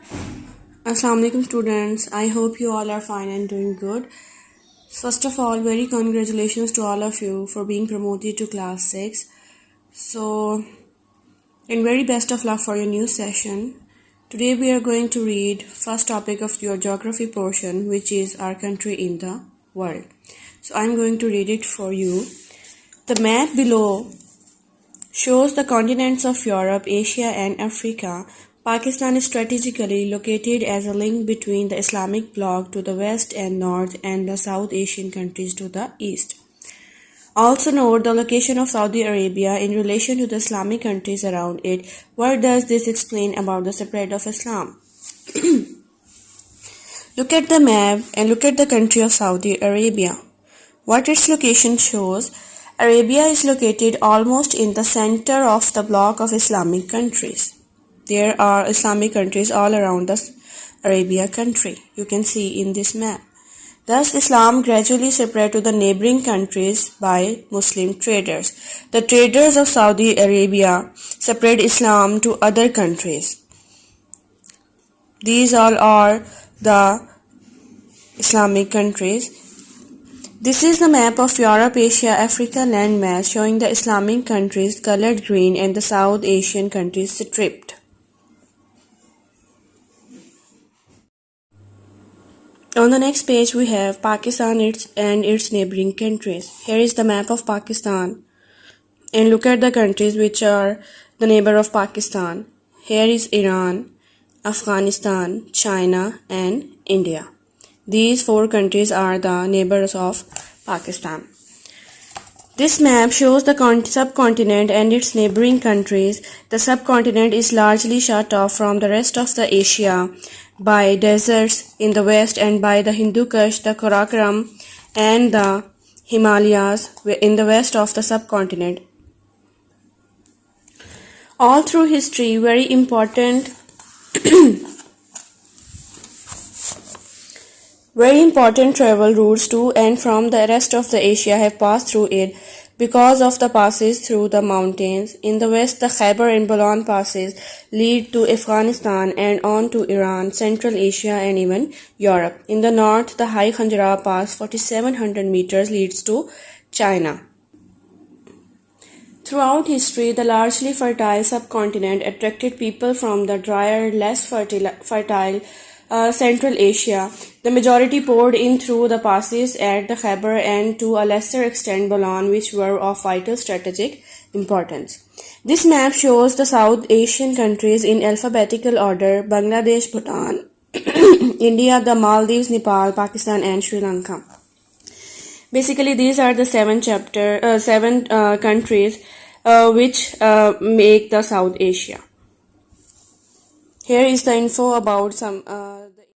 Assalamu alaikum students. I hope you all are fine and doing good. First of all, very congratulations to all of you for being promoted to class 6. So, and very best of luck for your new session. Today we are going to read first topic of your geography portion, which is our country in the world. So, I'm going to read it for you. The map below shows the continents of Europe, Asia and Africa. Pakistan is strategically located as a link between the Islamic bloc to the west and north and the South Asian countries to the east. Also note the location of Saudi Arabia in relation to the Islamic countries around it. What does this explain about the spread of Islam? Look at the map and look at the country of Saudi Arabia. What its location shows, Arabia is located almost in the center of the block of Islamic countries. There are Islamic countries all around the Arabia country. You can see in this map. Thus, Islam gradually spread to the neighboring countries by Muslim traders. The traders of Saudi Arabia spread Islam to other countries. These all are the Islamic countries. This is the map of Europe, Asia, Africa landmass showing the Islamic countries colored green and the South Asian countries striped. On the next page we have Pakistan and its neighboring countries. Here is the map of Pakistan and look at the countries which are the neighbor of Pakistan. Here is Iran, Afghanistan, China and India. These four countries are the neighbors of Pakistan. This map shows the subcontinent and its neighboring countries. The subcontinent is largely shut off from the rest of the Asia by deserts in the west and by the Hindu Kush, the Karakoram and the Himalayas in the west of the subcontinent. All through history, very important travel routes to and from the rest of the Asia have passed through it because of the passes through the mountains. In the west, the Khyber and Bolan passes lead to Afghanistan and on to Iran, Central Asia and even Europe. In the north, the High Khanjara Pass, 4700 meters, leads to China. Throughout history, the largely fertile subcontinent attracted people from the drier, less fertile Central Asia. The majority poured in through the passes at the Khyber and to a lesser extent Bolan, which were of vital strategic importance. This map shows the South Asian countries in alphabetical order: Bangladesh, Bhutan, India, the Maldives, Nepal, Pakistan and Sri Lanka. Basically, these are the seven countries which make the South Asia. Here is the info about some